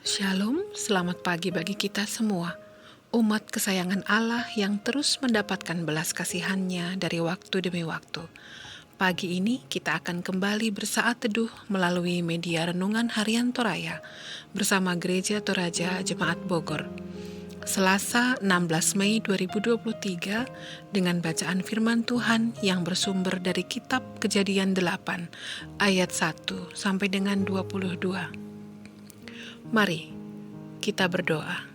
Shalom, selamat pagi bagi kita semua. Umat kesayangan Allah yang terus mendapatkan belas kasihan-Nya dari waktu demi waktu. Pagi ini kita akan kembali bersaat teduh melalui media renungan harian Toraya bersama Gereja Toraja Jemaat Bogor. Selasa 16 Mei 2023 dengan bacaan firman Tuhan yang bersumber dari kitab Kejadian 8 ayat 1 sampai dengan 22. Mari kita berdoa.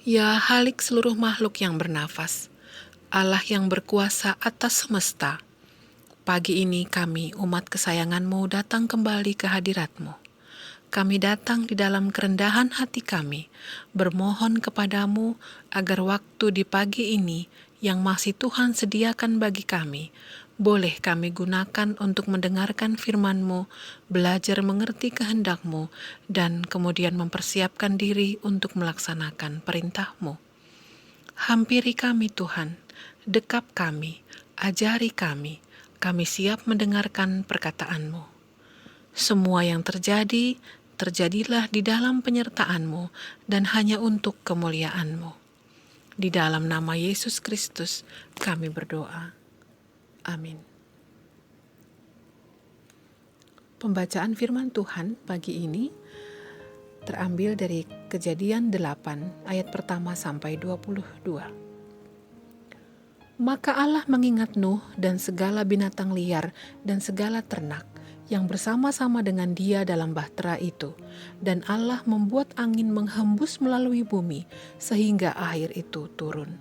Ya Halik seluruh makhluk yang bernafas, Allah yang berkuasa atas semesta, pagi ini kami umat kesayangan-Mu datang kembali ke hadirat-Mu. Kami datang di dalam kerendahan hati kami, bermohon kepadamu agar waktu di pagi ini yang masih Tuhan sediakan bagi kami, boleh kami gunakan untuk mendengarkan firman-Mu, belajar mengerti kehendak-Mu, dan kemudian mempersiapkan diri untuk melaksanakan perintah-Mu. Hampiri kami Tuhan, dekap kami, ajari kami siap mendengarkan perkataan-Mu. Semua yang terjadi, terjadilah di dalam penyertaan-Mu dan hanya untuk kemuliaan-Mu. Di dalam nama Yesus Kristus kami berdoa. Amin. Pembacaan firman Tuhan pagi ini terambil dari Kejadian 8 ayat pertama sampai 22. Maka Allah mengingat Nuh dan segala binatang liar dan segala ternak yang bersama-sama dengan dia dalam bahtera itu, dan Allah membuat angin menghembus melalui bumi sehingga air itu turun.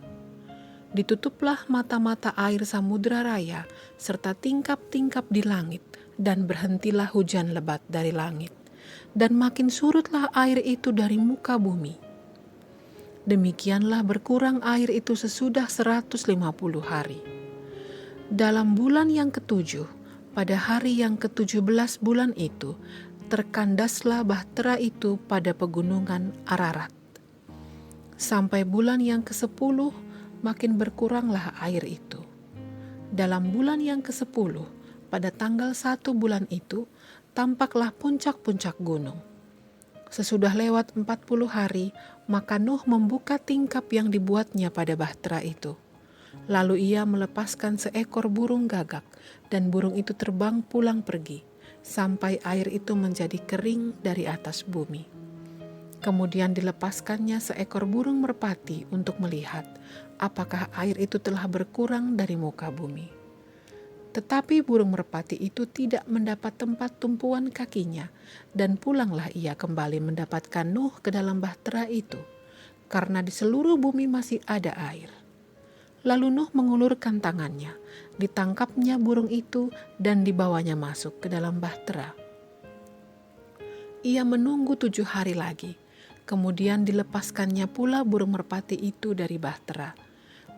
Ditutuplah mata-mata air samudra raya serta tingkap-tingkap di langit, dan berhentilah hujan lebat dari langit, dan makin surutlah air itu dari muka bumi. Demikianlah berkurang air itu sesudah 150 hari. Dalam bulan yang ketujuh, pada hari yang ke-17 bulan itu, terkandaslah bahtera itu pada pegunungan Ararat. Sampai bulan yang ke-10, makin berkuranglah air itu. Dalam bulan yang ke-10, pada tanggal 1 bulan itu, tampaklah puncak-puncak gunung. Sesudah lewat 40 hari, maka Nuh membuka tingkap yang dibuatnya pada bahtera itu. Lalu ia melepaskan seekor burung gagak, dan burung itu terbang pulang pergi, sampai air itu menjadi kering dari atas bumi. Kemudian dilepaskannya seekor burung merpati untuk melihat apakah air itu telah berkurang dari muka bumi. Tetapi burung merpati itu tidak mendapat tempat tumpuan kakinya, dan pulanglah ia kembali mendapatkan Nuh ke dalam bahtera itu, karena di seluruh bumi masih ada air. Lalu Nuh mengulurkan tangannya, ditangkapnya burung itu dan dibawanya masuk ke dalam bahtera. Ia menunggu 7 hari lagi. Kemudian dilepaskannya pula burung merpati itu dari bahtera.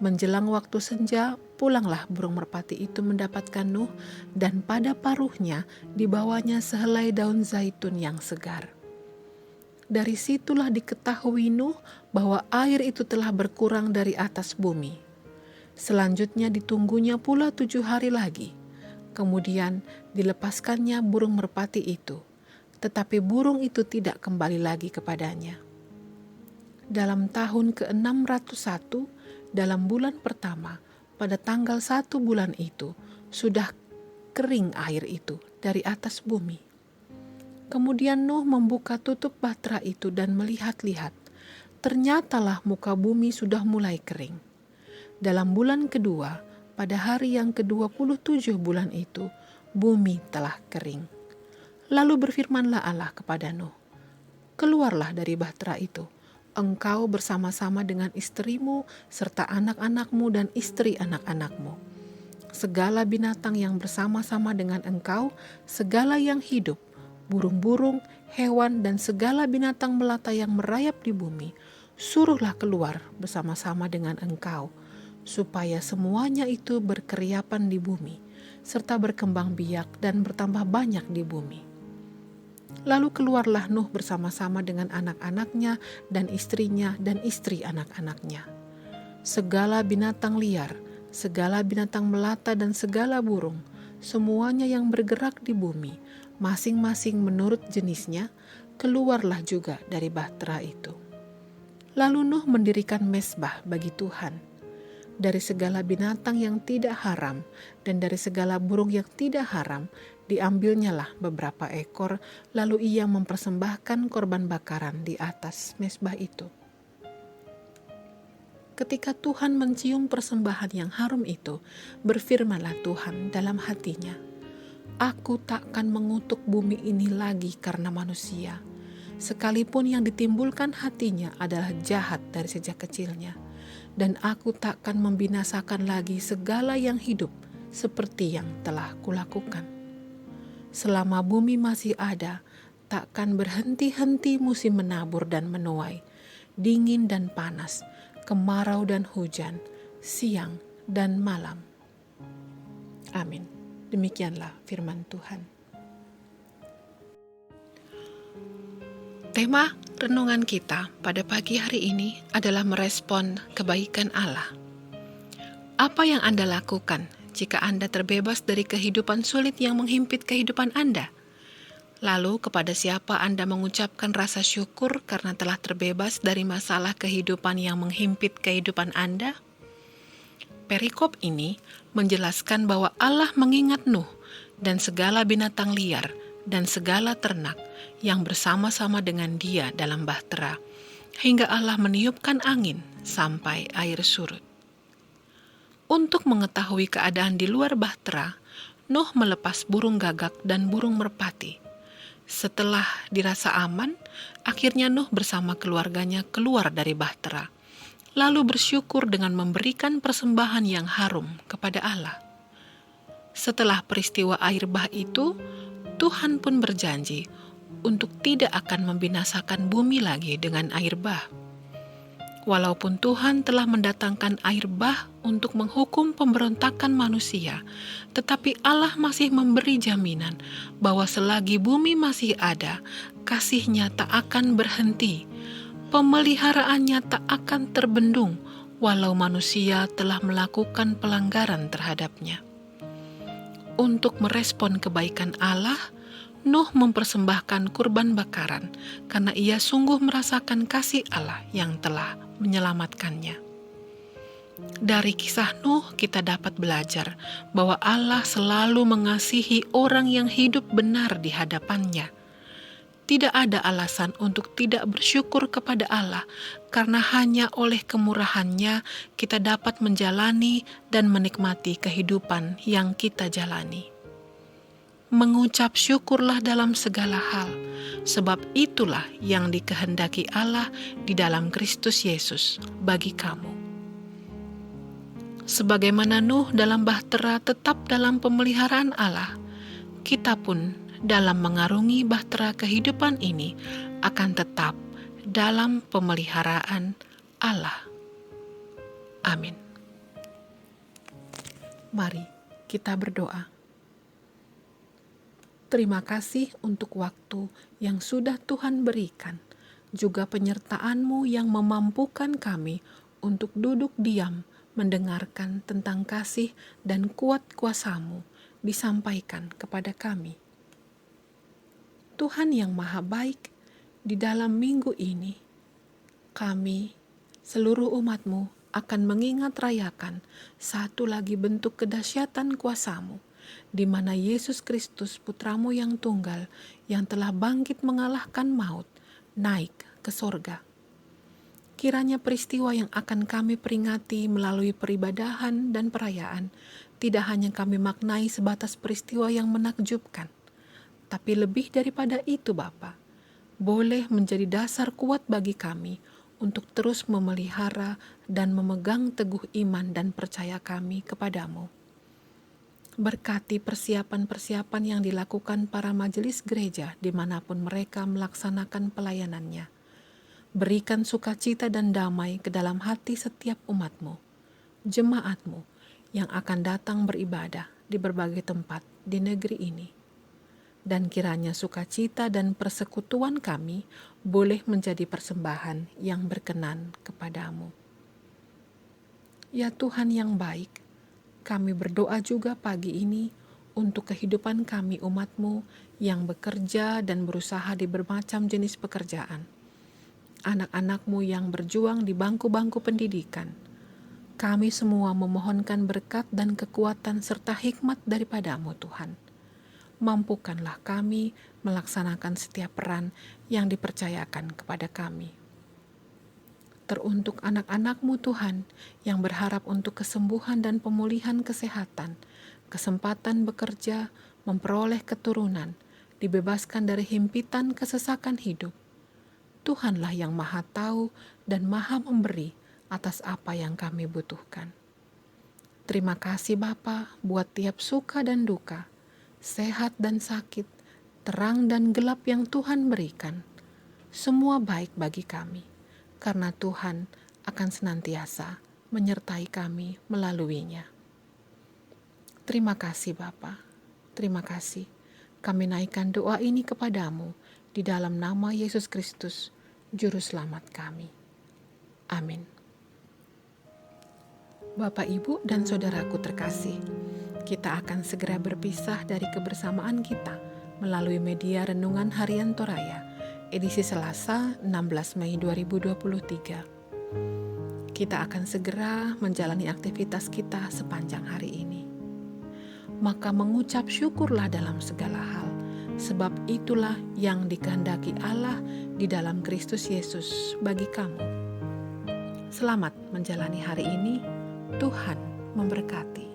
Menjelang waktu senja, pulanglah burung merpati itu mendapatkan Nuh, dan pada paruhnya dibawanya sehelai daun zaitun yang segar. Dari situlah diketahui Nuh bahwa air itu telah berkurang dari atas bumi. Selanjutnya ditunggunya pula 7 hari lagi. Kemudian dilepaskannya burung merpati itu. Tetapi burung itu tidak kembali lagi kepadanya. Dalam tahun ke-601, dalam bulan pertama, pada tanggal 1 bulan itu, sudah kering air itu dari atas bumi. Kemudian Nuh membuka tutup bahtera itu dan melihat-lihat. Ternyatalah muka bumi sudah mulai kering. Dalam bulan kedua, pada hari yang ke-27 bulan itu, bumi telah kering. Lalu berfirmanlah Allah kepada Nuh, keluarlah dari bahtera itu, engkau bersama-sama dengan istrimu serta anak-anakmu dan istri anak-anakmu. Segala binatang yang bersama-sama dengan engkau, segala yang hidup, burung-burung, hewan, dan segala binatang melata yang merayap di bumi, suruhlah keluar bersama-sama dengan engkau, supaya semuanya itu berkeriapan di bumi, serta berkembang biak dan bertambah banyak di bumi. Lalu keluarlah Nuh bersama-sama dengan anak-anaknya dan istrinya dan istri anak-anaknya. Segala binatang liar, segala binatang melata dan segala burung, semuanya yang bergerak di bumi, masing-masing menurut jenisnya, keluarlah juga dari bahtera itu. Lalu Nuh mendirikan mezbah bagi Tuhan. Dari segala binatang yang tidak haram dan dari segala burung yang tidak haram, diambilnyalah beberapa ekor, lalu ia mempersembahkan korban bakaran di atas mezbah itu. Ketika Tuhan mencium persembahan yang harum itu, berfirmanlah Tuhan dalam hatinya, "Aku takkan mengutuk bumi ini lagi karena manusia, sekalipun yang ditimbulkan hatinya adalah jahat dari sejak kecilnya. Dan aku takkan membinasakan lagi segala yang hidup seperti yang telah kulakukan. Selama bumi masih ada, takkan berhenti-henti musim menabur dan menuai, dingin dan panas, kemarau dan hujan, siang dan malam." Amin. Demikianlah firman Tuhan. Tema renungan kita pada pagi hari ini adalah merespon kebaikan Allah. Apa yang Anda lakukan jika Anda terbebas dari kehidupan sulit yang menghimpit kehidupan Anda? Lalu kepada siapa Anda mengucapkan rasa syukur karena telah terbebas dari masalah kehidupan yang menghimpit kehidupan Anda? Perikop ini menjelaskan bahwa Allah mengingat Nuh dan segala binatang liar dan segala ternak yang bersama-sama dengan dia dalam bahtera, hingga Allah meniupkan angin sampai air surut. Untuk mengetahui keadaan di luar bahtera, Nuh melepas burung gagak dan burung merpati. Setelah dirasa aman, akhirnya Nuh bersama keluarganya keluar dari bahtera, lalu bersyukur dengan memberikan persembahan yang harum kepada Allah. Setelah peristiwa air bah itu, Tuhan pun berjanji untuk tidak akan membinasakan bumi lagi dengan air bah. Walaupun Tuhan telah mendatangkan air bah untuk menghukum pemberontakan manusia, tetapi Allah masih memberi jaminan bahwa selagi bumi masih ada, kasih-Nya tak akan berhenti, pemeliharaannya tak akan terbendung, walau manusia telah melakukan pelanggaran terhadapnya. Untuk merespon kebaikan Allah, Nuh mempersembahkan kurban bakaran karena ia sungguh merasakan kasih Allah yang telah menyelamatkannya. Dari kisah Nuh kita dapat belajar bahwa Allah selalu mengasihi orang yang hidup benar di hadapan-Nya. Tidak ada alasan untuk tidak bersyukur kepada Allah, karena hanya oleh kemurahan-Nya kita dapat menjalani dan menikmati kehidupan yang kita jalani. Mengucap syukurlah dalam segala hal, sebab itulah yang dikehendaki Allah di dalam Kristus Yesus bagi kamu. Sebagaimana Nuh dalam bahtera tetap dalam pemeliharaan Allah, kita pun dalam mengarungi bahtera kehidupan ini akan tetap dalam pemeliharaan Allah. Amin. Mari kita berdoa. Terima kasih untuk waktu yang sudah Tuhan berikan, juga penyertaan-Mu yang memampukan kami untuk duduk diam mendengarkan tentang kasih dan kuat kuasa-Mu disampaikan kepada kami. Tuhan yang Maha Baik, di dalam minggu ini, kami, seluruh umat-Mu, akan mengingat rayakan satu lagi bentuk kedahsyatan kuasa-Mu, di mana Yesus Kristus Putra-Mu yang tunggal, yang telah bangkit mengalahkan maut, naik ke sorga. Kiranya peristiwa yang akan kami peringati melalui peribadahan dan perayaan, tidak hanya kami maknai sebatas peristiwa yang menakjubkan, tapi lebih daripada itu Bapa, boleh menjadi dasar kuat bagi kami untuk terus memelihara dan memegang teguh iman dan percaya kami kepadamu. Berkati persiapan-persiapan yang dilakukan para majelis gereja dimanapun mereka melaksanakan pelayanannya. Berikan sukacita dan damai ke dalam hati setiap umat-Mu, jemaat-Mu yang akan datang beribadah di berbagai tempat di negeri ini. Dan kiranya sukacita dan persekutuan kami boleh menjadi persembahan yang berkenan kepadamu. Ya Tuhan yang baik, kami berdoa juga pagi ini untuk kehidupan kami umat-Mu yang bekerja dan berusaha di bermacam jenis pekerjaan. Anak-anak-Mu yang berjuang di bangku-bangku pendidikan. Kami semua memohonkan berkat dan kekuatan serta hikmat daripada-Mu Tuhan. Mampukanlah kami melaksanakan setiap peran yang dipercayakan kepada kami. Teruntuk anak-anak-Mu Tuhan yang berharap untuk kesembuhan dan pemulihan kesehatan, kesempatan bekerja, memperoleh keturunan, dibebaskan dari himpitan kesesakan hidup. Tuhanlah yang Maha Tahu dan Maha Memberi atas apa yang kami butuhkan. Terima kasih Bapa buat tiap suka dan duka, sehat dan sakit, terang dan gelap yang Tuhan berikan. Semua baik bagi kami, karena Tuhan akan senantiasa menyertai kami melaluinya. Terima kasih Bapa, terima kasih. Kami naikkan doa ini kepadamu di dalam nama Yesus Kristus, Juru Selamat kami. Amin. Bapak, Ibu, dan Saudaraku terkasih, kita akan segera berpisah dari kebersamaan kita melalui media Renungan Harian Toraya, edisi Selasa 16 Mei 2023. Kita akan segera menjalani aktivitas kita sepanjang hari ini. Maka mengucap syukurlah dalam segala hal, sebab itulah yang dikehendaki Allah di dalam Kristus Yesus bagi kamu. Selamat menjalani hari ini, Tuhan memberkati.